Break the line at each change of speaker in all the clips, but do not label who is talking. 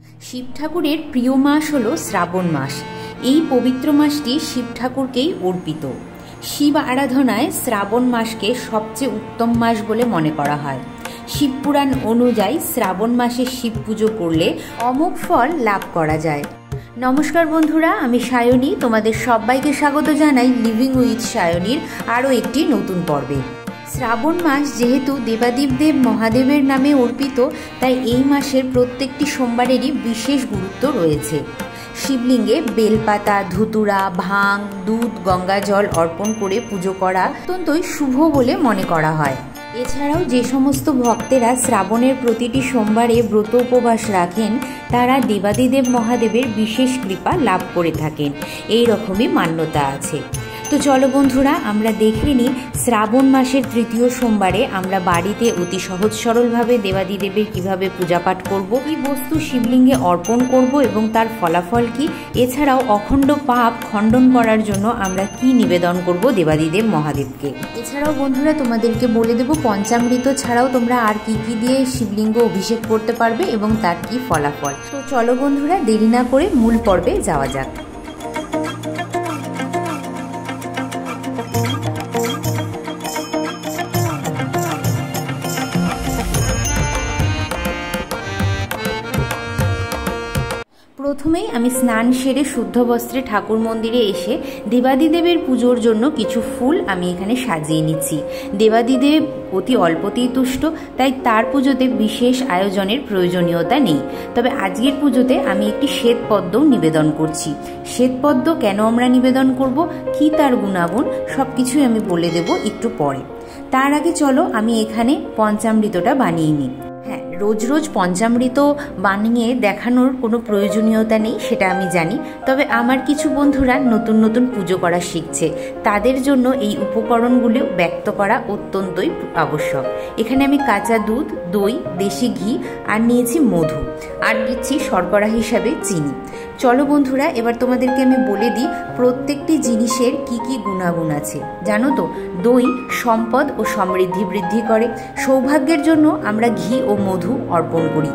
শিব ঠাকুরের প্রিয় মাস হলো শ্রাবণ মাস। এই পবিত্র মাসটি শিব ঠাকুরকেই অর্পিত। শিব আরাধনায় শ্রাবণ মাসকে সবচেয়ে উত্তম মাস বলে মনে করা হয়। শিবপুরাণ অনুযায়ী শ্রাবণ মাসে শিব পুজো করলে অমোঘ ফল লাভ করা যায়। নমস্কার বন্ধুরা, আমি সায়নী, তোমাদের সবাইকে স্বাগত জানাই লিভিং উইথ সায়নীর আরও একটি নতুন পর্বে। শ্রাবণ মাস যেহেতু দেবাদিদেব মহাদেবের নামে অর্পিত, তাই এই মাসের প্রত্যেকটি সোমবারেরই বিশেষ গুরুত্ব রয়েছে। শিবলিঙ্গে বেলপাতা, ধুতুরা, ভাং, দুধ, গঙ্গা জল অর্পণ করে পুজো করা অত্যন্তই শুভ বলে মনে করা হয়। এছাড়াও যে সমস্ত ভক্তেরা শ্রাবণের প্রতিটি সোমবারে ব্রত উপবাস রাখেন, তারা দেবাদিদেব মহাদেবের বিশেষ কৃপা লাভ করে থাকেন, এই রকমই মান্যতা আছে। তো চলো বন্ধুরা, আমরা দেখে নিই শ্রাবণ মাসের তৃতীয় সোমবারে আমরা বাড়িতে অতি সহজ সরলভাবে দেবাদিদেবের কিভাবে পূজা পাঠ করব, কি বস্তু শিবলিঙ্গে অর্পণ করব এবং তার ফলাফল কি। এছাড়াও অখণ্ড পাপ খণ্ডন করার জন্য আমরা কি নিবেদন করব দেবাদিদেব মহাদেবকে। এছাড়াও বন্ধুরা তোমাদেরকে বলে দেব পঞ্চামৃত ছাড়াও তোমরা আর কি কি দিয়ে শিবলিঙ্গ অভিষেক করতে পারবে এবং তার কি ফলাফল। তো চলো বন্ধুরা, দেরি না করে মূল পর্বে যাওয়া যাক। প্রথমেই আমি স্নান সেরে শুদ্ধ বস্ত্রে ঠাকুর মন্দিরে এসে দেবাদিদেবের পুজোর জন্য কিছু ফুল আমি এখানে সাজিয়ে নিচ্ছি। দেবাদিদেব অতি অল্পতেই তুষ্ট, তাই তার পুজোতে বিশেষ আয়োজনের প্রয়োজনীয়তা নেই। তবে আজকের পুজোতে আমি একটি শ্বেতপদ্মও নিবেদন করছি। শ্বেতপদ্ম কেন আমরা নিবেদন করব, কি তার গুণাগুণ, সব কিছুই আমি বলে দেব একটু পরে। তার আগে চলো আমি এখানে পঞ্চামৃতটা বানিয়ে নিই। রোজ রোজ পঞ্চামৃত বানিয়ে দেখানোর কোনো প্রয়োজনীয়তা নেই, সেটা আমি জানি। তবে আমার কিছু বন্ধুরা নতুন নতুন পুজো করা শিখছে, তাদের জন্য এই উপকরণগুলো ব্যক্ত করা অত্যন্তই আবশ্যক। এখানে আমি কাঁচা দুধ, দই, দেশি ঘি আর নিয়েছি মধু, আর দিচ্ছি শর্করা হিসাবে চিনি। চলো বন্ধুরা, এবার তোমাদেরকে আমি বলে দিই প্রত্যেকটি জিনিসের কি কি গুণাগুণ আছে। জানো তো, দই সম্পদ ও সমৃদ্ধি বৃদ্ধি করে। সৌভাগ্যের জন্য আমরা ঘি ও মধু অর্পণ করি।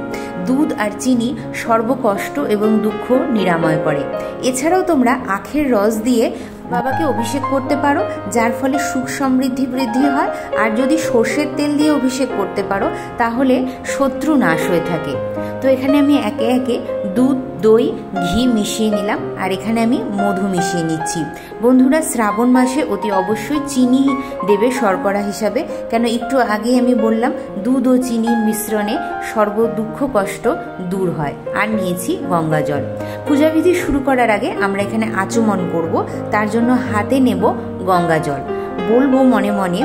দুধ আর চিনি সর্বকষ্ট এবং দুঃখ নিরাময় করে। এছাড়াও তোমরা আখের রস দিয়ে বাবাকে অভিষেক করতে পারো, যার ফলে সুখ সমৃদ্ধি বৃদ্ধি হয়। আর যদি সর্ষের তেল দিয়ে অভিষেক করতে পারো, তাহলে শত্রু নাশ হয়ে থাকে। তো এখানে আমি একে একে দুধ, দই, ঘি মিশিয়ে নিলাম, আর এখানে আমি মধু মিশিয়ে নিচ্ছি। বন্ধুরা, শ্রাবণ মাসে অতি অবশ্যই চিনি দেবে শর্করা হিসাবে, কেন একটু আগে আমি বললাম দুধ ও চিনির মিশ্রণে সর্ব দুঃখ কষ্ট দূর হয়। আর নিয়েছি গঙ্গা জল। পূজাবিধি শুরু করার আগে আমরা এখানে আচমন করব, তার জন্য হাতে নেব গঙ্গা জল। বলবো মনে মনে,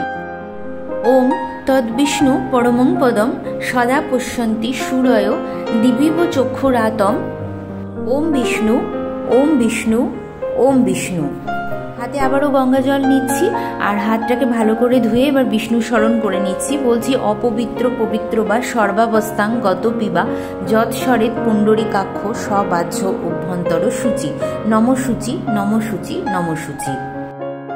ওম তদ্বিষ্ণু পরমং পদম সদা পশ্যন্তি সূরয় দিবিব চক্ষুরাতম। ওম বিষ্ণু, ওম বিষ্ণু, ওম বিষ্ণু। হাতে আবারও গঙ্গা জল নিচ্ছি, আর হাতটাকে ভালো করে ধুয়ে এবার বিষ্ণু স্মরণ করে নিচ্ছি। বলছি, অপবিত্র পবিত্র বা সর্বাবস্থাং গত পিবা যৎস্বরেত পুণ্ডরীকাক্ষ সবাহ্য অভ্যন্তর সূচি নম সূচি, নম সূচি, নম সূচি।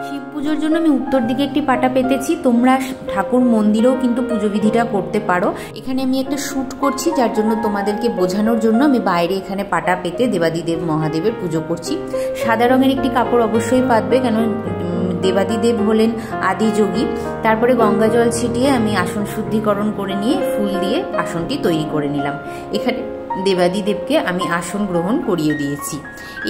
শিব পুজোর জন্য আমি উত্তর দিকে একটি পাটা পেতেছি। তোমরা ঠাকুর মন্দিরেও কিন্তু পুজোবিধিটা করতে পারো। এখানে আমি একটা শ্যুট করছি, যার জন্য তোমাদেরকে বোঝানোর জন্য আমি বাইরে এখানে পাটা পেতে দেবাদিদেব মহাদেবের পুজো করছি। সাদা রঙের একটি কাপড় অবশ্যই পাতবে, কেন দেবাদিদেব হলেন আদিযোগী। তারপরে গঙ্গা জল ছিটিয়ে আমি আসন শুদ্ধিকরণ করে নিয়ে ফুল দিয়ে আসনটি তৈরি করে নিলাম। এখানে দেবাদিদেবকে আমি আসন গ্রহণ করিয়ে দিয়েছি।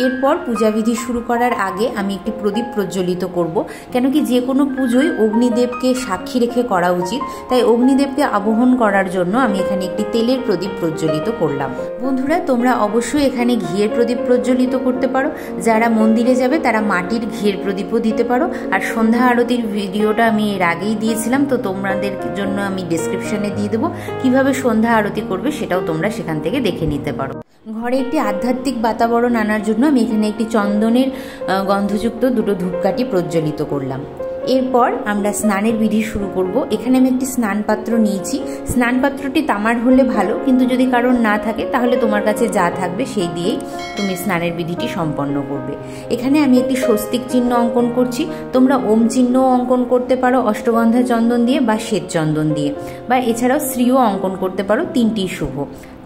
এরপর পূজাবিধি শুরু করার আগে আমি একটি প্রদীপ প্রজ্বলিত করব, কেন কি যে কোনো পুজোই অগ্নিদেবকে সাক্ষী রেখে করা উচিত। তাই অগ্নিদেবকে আবাহন করার জন্য আমি এখানে একটি তেলের প্রদীপ প্রজ্বলিত করলাম। বন্ধুরা, তোমরা অবশ্যই এখানে ঘিয়ের প্রদীপ প্রজ্বলিত করতে পারো। যারা মন্দিরে যাবে তারা মাটির ঘিয়ের প্রদীপও দিতে পারো। আর সন্ধ্যা আরতির ভিডিওটা আমি এর আগেই দিয়েছিলাম, তো তোমাদের জন্য আমি ডেসক্রিপশনে দিয়ে দেবো কিভাবে সন্ধ্যা আরতি করবে, সেটাও তোমরা সেখান থেকে দেখে নিতে পারো। ঘরে একটি আধ্যাত্মিক বাতাবরণ আনার জন্য আমি এখানে একটি চন্দনের গন্ধযুক্ত দুটো ধূপকাঠি প্রজ্বলিত করলাম। এরপর আমরা স্নানের বিধি শুরু করব। এখানে আমি একটি স্নান পাত্র নিয়েছি। স্নান পাত্রটি তামার হলে ভালো, কিন্তু যদি কারোর না থাকে তাহলে তোমার কাছে যা থাকবে সেই দিয়েই তুমি স্নানের বিধিটি সম্পন্ন করবে। এখানে আমি একটি স্বস্তিক চিহ্ন অঙ্কন করছি। তোমরা ওম চিহ্নও অঙ্কন করতে পারো অষ্টগন্ধা চন্দন দিয়ে বা শ্বেত চন্দন দিয়ে, বা এছাড়াও শ্রীও অঙ্কন করতে পারো, তিনটি শুভ।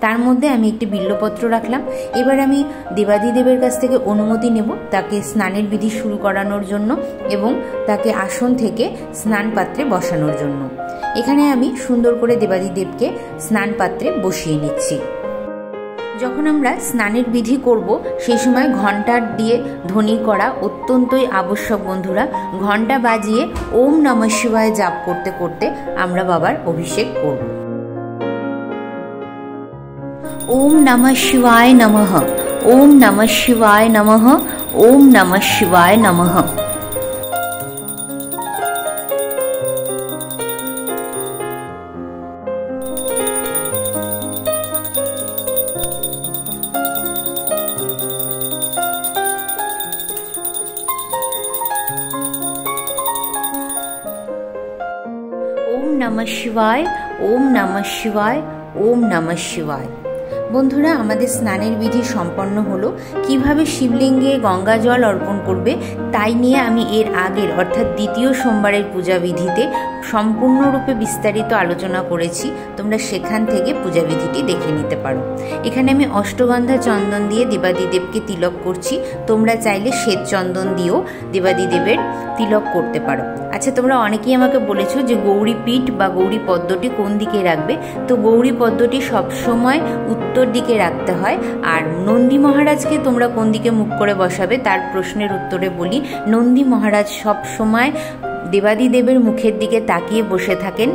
তার মধ্যে আমি একটি বিল্লপত্র রাখলাম। এবার আমি দেবাদিদেবের কাছ থেকে অনুমতি নেব তাকে স্নানের বিধি শুরু করানোর জন্য এবং তাকে আসন থেকে স্নান পাত্রে বসানোর জন্য। এখানে আমি সুন্দর করে দেবাদিদেবকে স্নান পাত্রে বসিয়ে নিচ্ছি। যখন আমরা স্নানের বিধি করব সেই সময় ঘণ্টা দিয়ে ধ্বনি করা অত্যন্তই আবশ্যক বন্ধুরা। ঘণ্টা বাজিয়ে ওম নমঃ শিবায় জাপ করতে করতে আমরা বাবার অভিষেক করব। ওম নমঃ শিবায় নমঃ, ওম নমঃ শিবায় নমঃ, ওম নমঃ শিবায় নমঃ। ওম নমঃ শিবায়, ওম নমঃ শিবায়, ওম নমঃ শিবায়। বন্ধুরা, আমাদের স্নানের বিধি সম্পন্ন হলো। কিভাবে শিবলিঙ্গে গঙ্গা জল অর্পণ করবে তাই নিয়ে আমি এর আগের অর্থাৎ দ্বিতীয় সোমবারের পূজা বিধিতে সম্পূর্ণরূপে বিস্তারিত আলোচনা করেছি। তোমরা সেখান থেকে পূজা বিধিটি দেখে নিতে পারো। এখানে আমি অষ্টগন্ধা চন্দন দিয়ে দেবাদিদেবকে তিলক করছি। তোমরা চাইলে শ্বেত চন্দন দিয়েও দেবাদিদেবের তিলক করতে পারো। আচ্ছা, তোমরা অনেকেই আমাকে বলেছো যে গৌরী পীঠ বা গৌরী পদ্মটি কোন দিকে রাখবে। তো গৌরী পদ্মটি সবসময় উত্তর দিকে রাখতে হয়। আর নন্দী মহারাজকে তোমরা কোন দিকে মুখ করে বসাবে তার প্রশ্নের উত্তরে বলি, নন্দী মহারাজ সবসময় দেবাদিদেবের মুখের দিকে তাকিয়ে বসে থাকেন।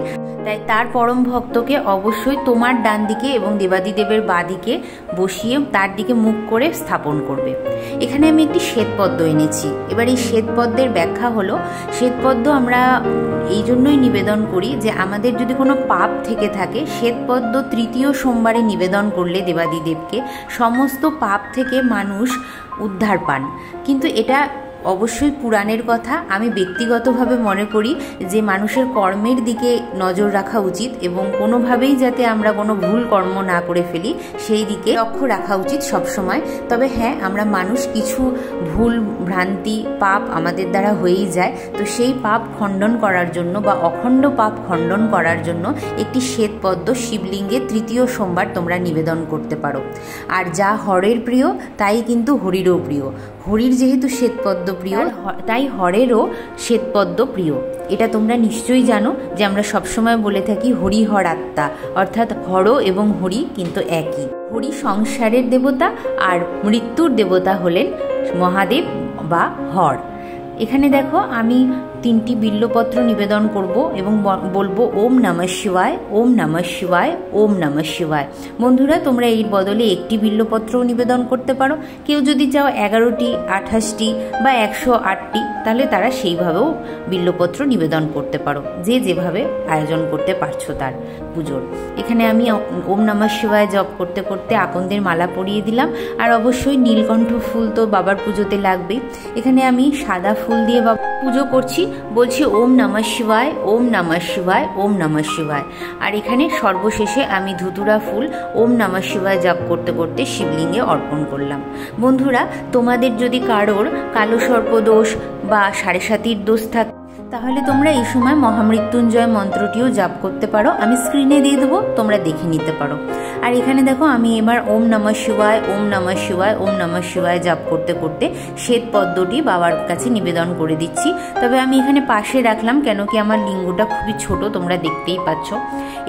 তাই তার পরম ভক্তকে অবশ্যই তোমার ডান দিকে এবং দেবাদিদেবের বাঁ দিকে বসিয়ে তার দিকে মুখ করে স্থাপন করবে। এখানে আমি একটি শ্বেতপদ্ম এনেছি। এবার এই শ্বেতপদ্মের ব্যাখ্যা হলো, শ্বেতপদ্ম আমরা এই জন্যই নিবেদন করি যে আমাদের যদি কোনো পাপ থেকে থাকে, শ্বেতপদ্ম তৃতীয় সোমবারে নিবেদন করলে দেবাদিদেবকে সমস্ত পাপ থেকে মানুষ উদ্ধার পান। কিন্তু এটা অবশ্যই পুরাণের কথা। আমি ব্যক্তিগতভাবে মনে করি যে মানুষের কর্মের দিকে নজর রাখা উচিত এবং কোনোভাবেই যাতে আমরা কোনো ভুল কর্ম না করে ফেলি সেই দিকে লক্ষ্য রাখা উচিত সবসময়। তবে হ্যাঁ, আমরা মানুষ কিছু ভুল ভ্রান্তি পাপ আমাদের দ্বারা হয়েই যায়। তো সেই পাপ খণ্ডন করার জন্য বা অখণ্ড পাপ খণ্ডন করার জন্য একটি শ্বেতপদ্ম শিবলিঙ্গে তৃতীয় সোমবার তোমরা নিবেদন করতে পারো। আর যা হরের প্রিয় তাই কিন্তু হরিরও প্রিয়। হরির যেহেতু শ্বেতপদ্ম প্রিয়, তাই হরেরও শ্বেতপদ্ম প্রিয়। এটা তোমরা নিশ্চয়ই জানো যে আমরা সবসময় বলে থাকি হরি হর আত্মা, অর্থাৎ হর এবং হরি কিন্তু একই। হরি সংসারের দেবতা আর মৃত্যুর দেবতা হলেন মহাদেব বা হর। এখানে দেখো আমি 3টি বিল্লপত্র নিবেদন করব এবং বলবো ওম নমঃ শিবায়, ওম নমঃ শিবায়, ওম নমঃ শিবায়। বন্ধুরা, তোমরা এর বদলে একটি বিল্লপত্রও নিবেদন করতে পারো। কেউ যদি চাও 11টি, 28টি বা 108টি, তাহলে তারা সেইভাবেও বিল্লপত্র নিবেদন করতে পারো, যে যেভাবে আয়োজন করতে পারছো তার পুজোর। এখানে আমি ওম নমঃ শিবায় জপ করতে করতে আকন্দের মালা পরিয়ে দিলাম। আর অবশ্যই নীলকণ্ঠ ফুল তো বাবার পুজোতে লাগবেই। এখানে আমি সাদা ফুল দিয়ে পুজো করছি, বলছি ওম নমঃ শিবায়, ওম নমঃ শিবায়, ওম নমঃ শিবায়। আর এখানে সর্বশেষে আমি ধুতুরা ফুল ওম নমঃ শিবায় জপ করতে করতে শিবলিঙ্গে অর্পণ করলাম। বন্ধুরা, তোমাদের যদি কারোর কালো সর্পদোষ বা সাড়ে সাতির দোষ থাকে তাহলে তোমরা এই সময় মহামৃত্যুঞ্জয় মন্ত্রটিও জাপ করতে পারো। আমি স্ক্রিনে দিয়ে দেবো, তোমরা দেখে নিতে পারো। আর এখানে দেখো আমি এবার ওম নমঃ শিবায়, ওম নমঃ শিবায়, ওম নমঃ শিবায় জাপ করতে করতে শ্বেতপদ্মটি বাবার কাছে নিবেদন করে দিচ্ছি। তবে আমি এখানে পাশে রাখলাম কেন কি আমার লিঙ্গটা খুবই ছোট, তোমরা দেখতেই পাচ্ছ।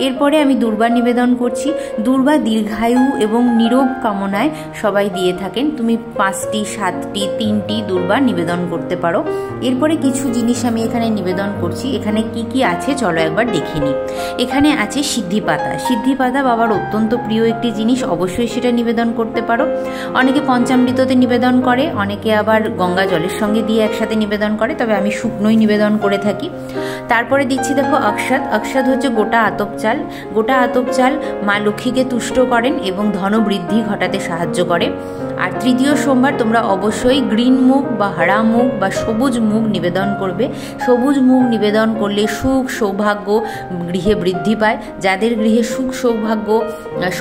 এরপরে আমি দুর্বা নিবেদন করছি। দুর্বা দীর্ঘায়ু এবং নীরব কামনায় সবাই দিয়ে থাকেন। তুমি 5টি, 7টি, 3টি দুর্বা নিবেদন করতে পারো। এরপরে কিছু জিনিস আমি এখানে নিবেদন করছি। এখানে কি কি আছে চলো একবার দেখে নিই। এখানে আছে সিদ্ধি পাতা। সিদ্ধি পাতা বাবার অত্যন্ত প্রিয় একটি জিনিস, অবশ্যই সেটা নিবেদন করতে পারো। অনেকে পঞ্চামৃততে নিবেদন করে, অনেকে আবার গঙ্গা জলের সঙ্গে দিয়ে একসাথে নিবেদন করে, তবে আমি শুকনোই নিবেদন করে থাকি। তারপরে দিচ্ছি দেখো অক্ষত। অক্ষত হচ্ছে গোটা আতপ চাল। গোটা আতপ চাল মা লক্ষ্মীকে তুষ্ট করেন এবং ধনবৃদ্ধি ঘটাতে সাহায্য করে। আর তৃতীয় সোমবার তোমরা অবশ্যই গ্রিন মুগ বা হারা মুগ বা সবুজ মুগ নিবেদন করবে। সবুজ সবুজ মুগ নিবেদন করলে সুখ সৌভাগ্য গৃহে বৃদ্ধি পায়। যাদের গৃহে সুখ সৌভাগ্য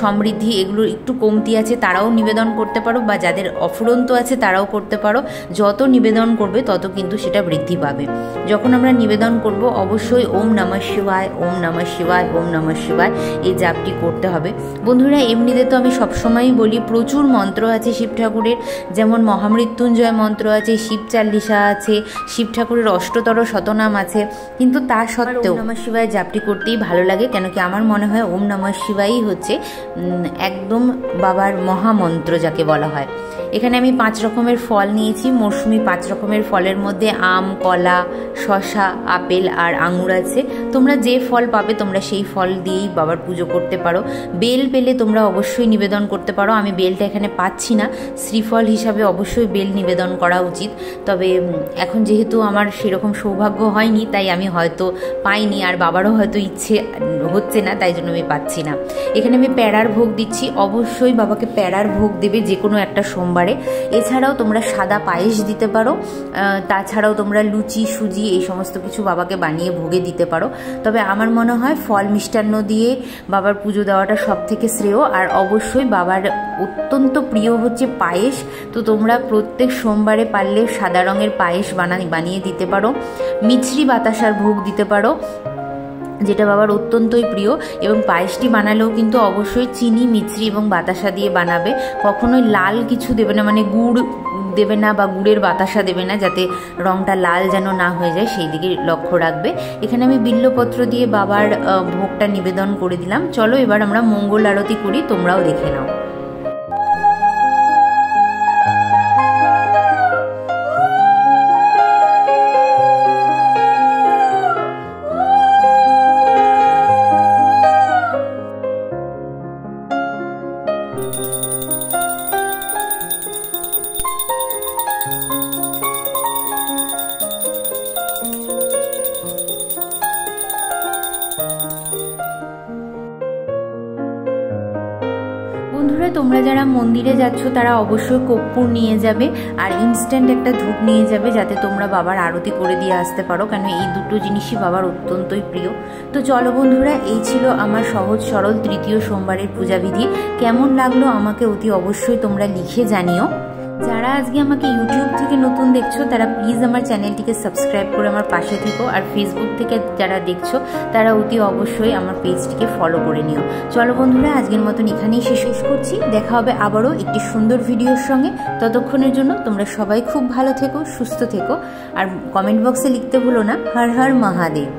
সমৃদ্ধি এগুলো একটু কমতি আছে তারাও নিবেদন করতে পারো, বা যাদের অফুরন্ত আছে তারাও করতে পারো। যত নিবেদন করবে তত কিন্তু সেটা বৃদ্ধি পাবে। যখন আমরা নিবেদন করব অবশ্যই ওম নমঃ শিবায়, ওম নমঃ শিবায়, ওম নমঃ শিবায় এই জাপটি করতে হবে। বন্ধুরা, এমনিতে তো আমি সবসময়ই বলি প্রচুর মন্ত্র আছে শিব ঠাকুরের, যেমন মহামৃত্যুঞ্জয় মন্ত্র আছে, শিব চাল্লিশা আছে, শিব ঠাকুরের অষ্টতর শতনাম আছে, কিন্তু তা সত্ত্বেও ওম নমঃ শিবায় জাপটি করতেই ভালো লাগে। কেন কি আমার মনে হয় ওম নমঃ শিবায়ই হচ্ছে একদম বাবার মহামন্ত্র যাকে বলা হয়। এখানে আমি 5 রকমের ফল নিয়েছি। মৌসুমি 5 রকমের ফলের মধ্যে আম, কলা, শসা, আপেল আর আঙুর আছে। তোমরা যে ফল পাবে তোমরা সেই ফল দিয়েই বাবার পুজো করতে পারো। বেল পেলে তোমরা অবশ্যই নিবেদন করতে পারো। আমি বেলটা এখানে পাচ্ছি না, শ্রীফল হিসাবে অবশ্যই বেল নিবেদন করা উচিত। তবে এখন যেহেতু আমার সেরকম সৌভাগ্য হয়নি তাই আমি হয়তো পাইনি, আর বাবারও হয়তো ইচ্ছে হচ্ছে না, তাই জন্য আমি পাচ্ছি না। এখানে আমি প্যাড়ার ভোগ দিচ্ছি। অবশ্যই বাবাকে প্যাড়ার ভোগ দেবে যে কোনো একটা সোমবারে। এছাড়াও তোমরা সাদা পায়েস দিতে পারো, তাছাড়াও তোমরা লুচি, সুজি এই সমস্ত কিছু বাবাকে বানিয়ে ভোগে দিতে পারো। তবে আমার মনে হয় ফল মিষ্টান্ন দিয়ে বাবার পুজো দেওয়াটা সব থেকে শ্রেয়। আর অবশ্যই বাবার অত্যন্ত প্রিয় হচ্ছে পায়েস, তো তোমরা প্রত্যেক সোমবারে পারলে সাদা রঙের পায়েস বানিয়ে দিতে পারো। মিছরি বাতাসার ভোগ দিতে পারো, যেটা বাবার অত্যন্তই প্রিয়। এবং পায়েসটি বানালেও কিন্তু অবশ্যই চিনি, মিছরি এবং বাতাসা দিয়ে বানাবে। কখনোই লাল কিছু দেবে না, মানে গুড় দেবে না বা গুড়ের বাতাসা দেবে না, যাতে রঙটা লাল যেন না হয়ে যায় সেই দিকে লক্ষ্য রাখবে। এখানে আমি বিল্লপত্র দিয়ে বাবার ভোগটা নিবেদন করে দিলাম। চলো এবার আমরা মঙ্গল আরতি করি, তোমরাও দেখে নাও। বন্ধুরা, তোমরা যারা মন্দিরে যাচ্ছ তারা অবশ্যই কর্পূর নিয়ে যাবে আর ইনস্ট্যান্ট একটা ধূপ নিয়ে যাবে, যাতে তোমরা বাবার আরতি করে দিয়ে আসতে পারো, কেন এই দুটো জিনিসই বাবার অত্যন্তই প্রিয়। তো চলো বন্ধুরা, এই ছিল আমার সহজ সরল তৃতীয় সোমবারের পূজাবিধি। কেমন লাগলো আমাকে অতি অবশ্যই তোমরা লিখে জানিও। যারা আজকে আমাকে ইউটিউব থেকে নতুন দেখছো তারা প্লিজ আমার চ্যানেলটিকে সাবস্ক্রাইব করে আমার পাশে থেকো, আর ফেসবুক থেকে যারা দেখছো তারা অতি অবশ্যই আমার পেজটিকে ফলো করে নিও। চলো বন্ধুরা, আজকের মতন এখানেই শেষ করছি। দেখা হবে আবারও একটি সুন্দর ভিডিওর সঙ্গে। ততক্ষণের জন্য তোমরা সবাই খুব ভালো থেকো, সুস্থ থেকো, আর কমেন্ট বক্সে লিখতে ভুলো না হর হর মহাদেব।